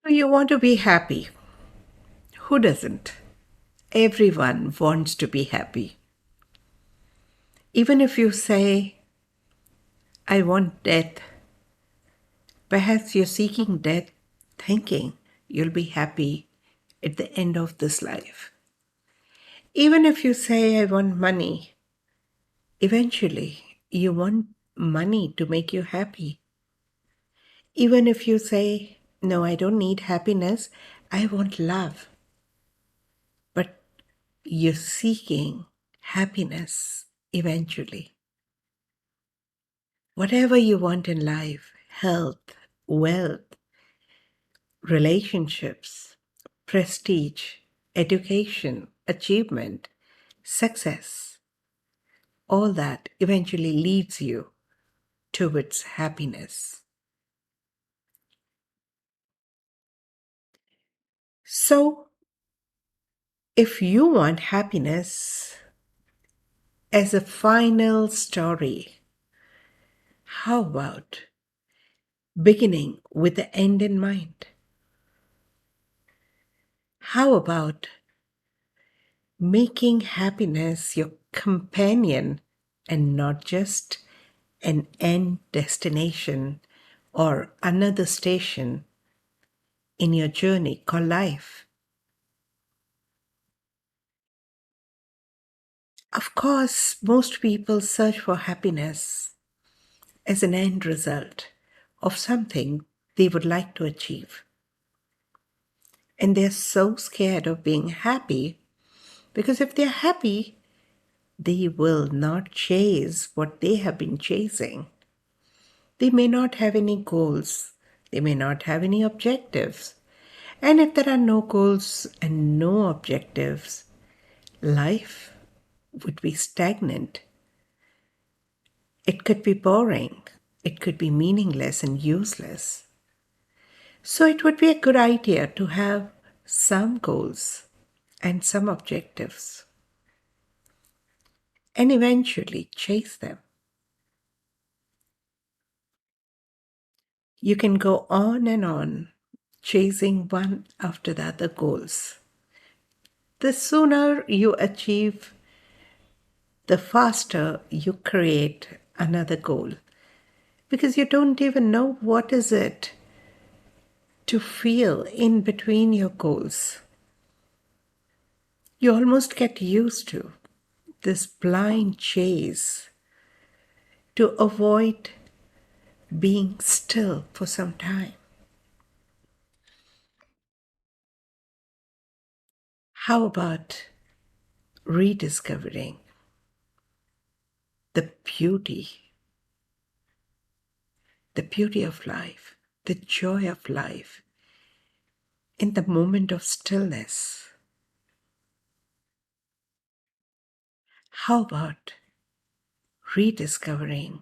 You want to be happy. Who doesn't? Everyone wants to be happy. Even if you say, I want death, perhaps you're seeking death thinking you'll be happy at the end of this life. Even if you say, I want money, eventually you want money to make you happy. Even if you say, no, I don't need happiness, I want love. But you're seeking happiness eventually. Whatever you want in life, health, wealth, relationships, prestige, education, achievement, success, all that eventually leads you towards happiness. So, if you want happiness as a final story, how about beginning with the end in mind? How about making happiness your companion and not just an end destination or another station in your journey called life? Of course, most people search for happiness as an end result of something they would like to achieve. And they're so scared of being happy because if they're happy, they will not chase what they have been chasing. They may not have any goals. They may not have any objectives. And if there are no goals and no objectives, life would be stagnant. It could be boring. It could be meaningless and useless. So it would be a good idea to have some goals and some objectives and eventually chase them. You can go on chasing one after the other goals. The sooner you achieve, the faster you create another goal because you don't even know what is it to feel in between your goals. You almost get used to this blind chase to avoid being still for some time. How about rediscovering the beauty of life, the joy of life in the moment of stillness? How about rediscovering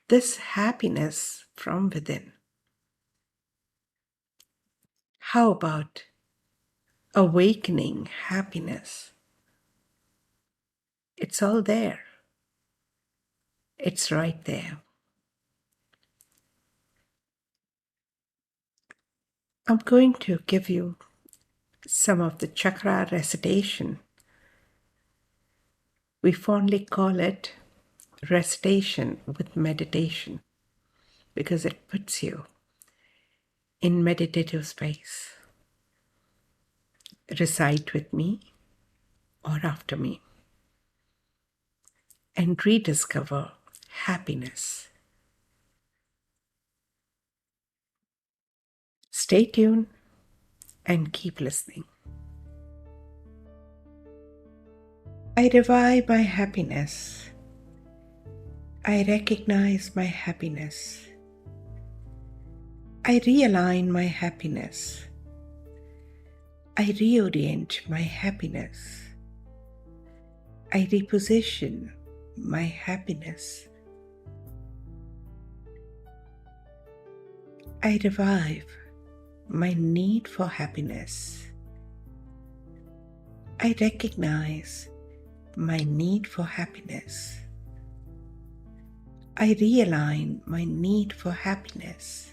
this happiness from within? How about awakening happiness? It's all there. It's right there. I'm going to give you some of the chakra recitation. We fondly call it recitation with meditation because it puts you in meditative space. Recite with me or after me and rediscover happiness. Stay tuned and keep listening. I revive my happiness. I recognize my happiness. I realign my happiness. I reorient my happiness. I reposition my happiness. I revive my need for happiness. I recognize my need for happiness. I realign my need for happiness.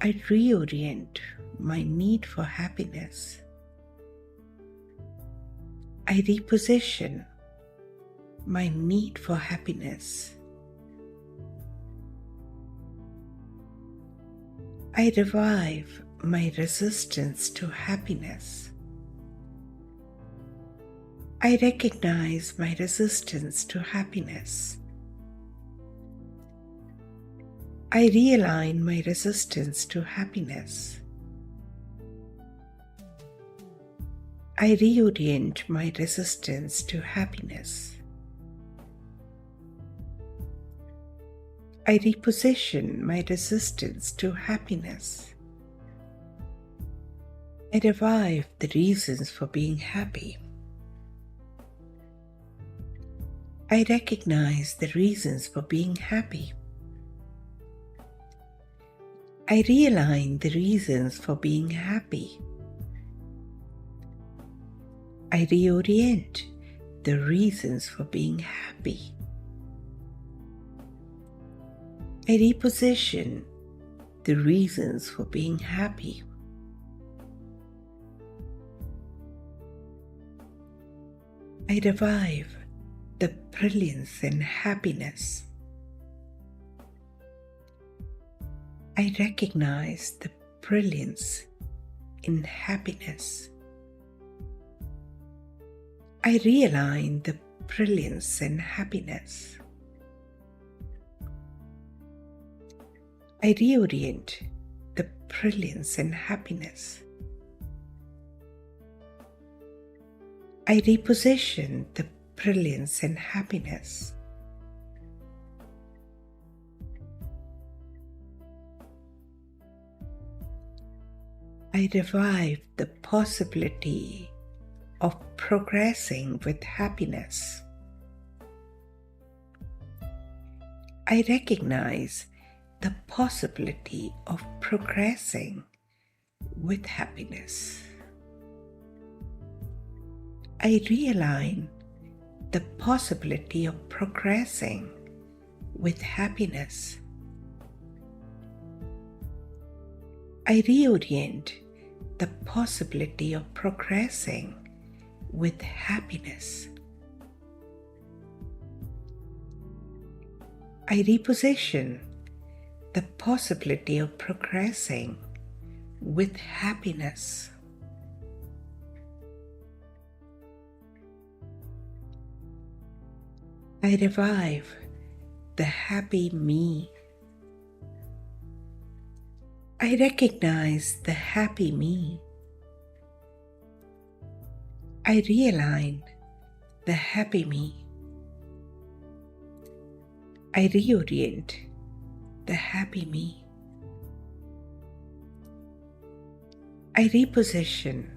I reorient my need for happiness. I reposition my need for happiness. I revive my resistance to happiness. I recognize my resistance to happiness. I realign my resistance to happiness. I reorient my resistance to happiness. I reposition my resistance to happiness. I revive the reasons for being happy. I recognize the reasons for being happy. I realign the reasons for being happy. I reorient the reasons for being happy. I reposition the reasons for being happy. I revive the brilliance and happiness. I recognize the brilliance in happiness. I realign the brilliance and happiness. I reorient the brilliance and happiness. I reposition the brilliance and happiness. I revive the possibility of progressing with happiness. I recognize the possibility of progressing with happiness. I realign the possibility of progressing with happiness. I reorient the possibility of progressing with happiness. I reposition the possibility of progressing with happiness. I revive the happy me. I recognize the happy me. I realign the happy me. I reorient the happy me. I reposition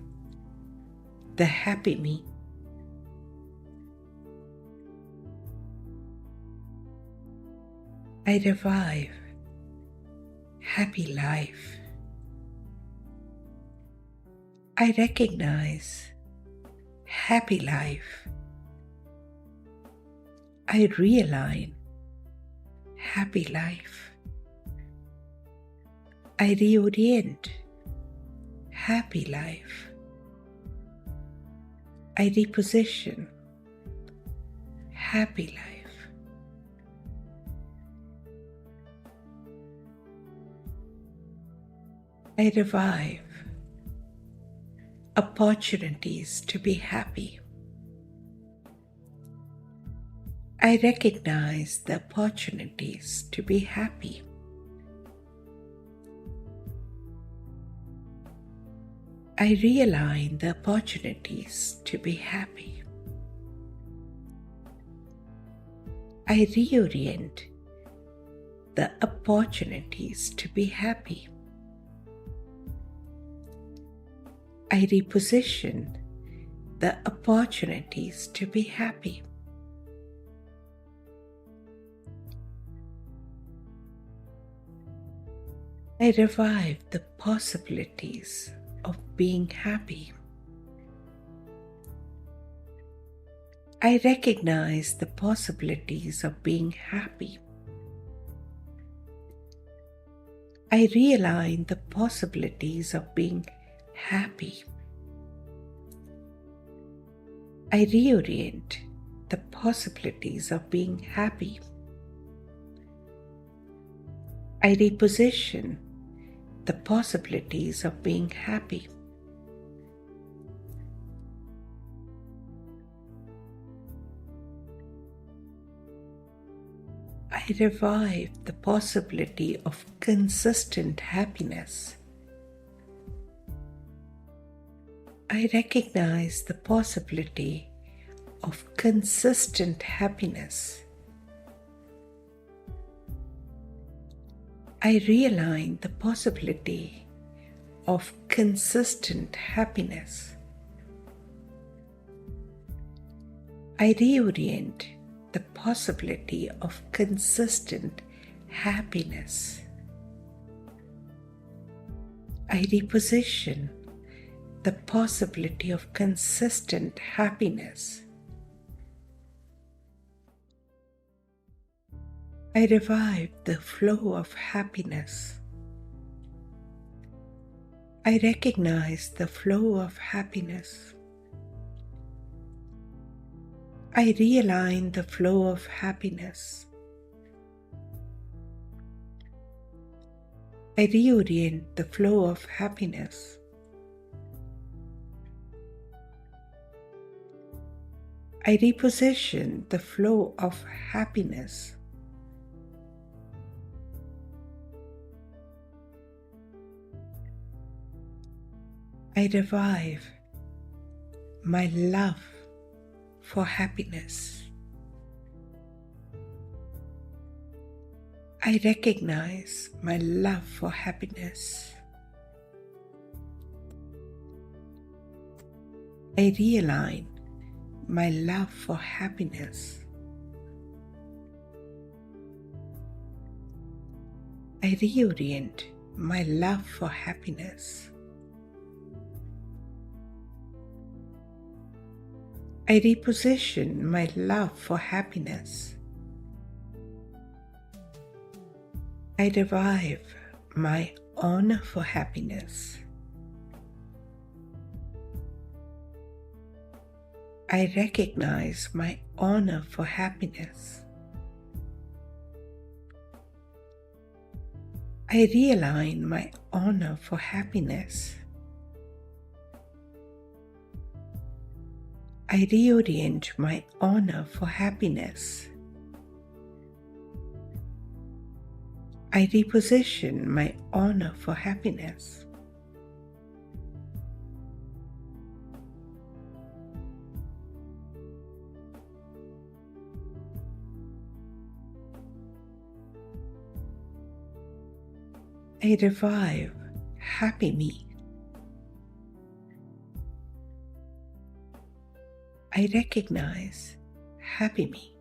the happy me. I revive happy life. I recognize happy life. I realign happy life. I reorient happy life. I reposition happy life. I revive opportunities to be happy. I recognize the opportunities to be happy. I realign the opportunities to be happy. I reorient the opportunities to be happy. I reposition the opportunities to be happy. I revive the possibilities of being happy. I recognize the possibilities of being happy. I realign the possibilities of being happy. I reorient the possibilities of being happy. I reposition the possibilities of being happy. I revive the possibility of consistent happiness. I recognize the possibility of consistent happiness. I realign the possibility of consistent happiness. I reorient the possibility of consistent happiness. I reposition the possibility of consistent happiness. I revive the flow of happiness. I recognize the flow of happiness. I realign the flow of happiness. I reorient the flow of happiness. I reposition the flow of happiness. I revive my love for happiness. I recognize my love for happiness. I realign my love for happiness. I reorient my love for happiness. I reposition my love for happiness. I revive my honor for happiness. I recognize my honor for happiness. I realign my honor for happiness. I reorient my honor for happiness. I reposition my honor for happiness. I revive happy me. I recognize happy me.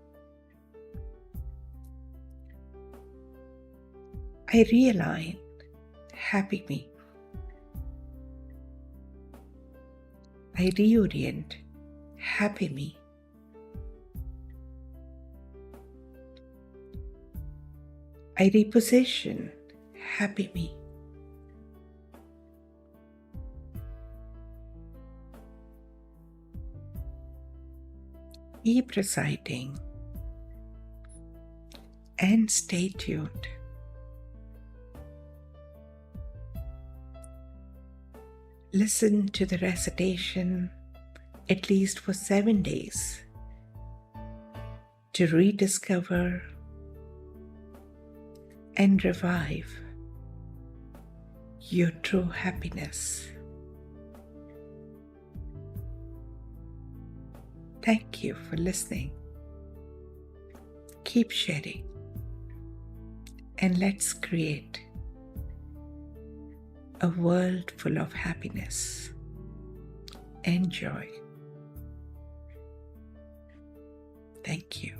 I realign happy me. I reorient happy me. I reposition happy me. Keep reciting and stay tuned. Listen to the recitation at least for 7 days to rediscover and revive your true happiness. Thank you for listening. Keep sharing, and let's create a world full of happiness and joy. Thank you.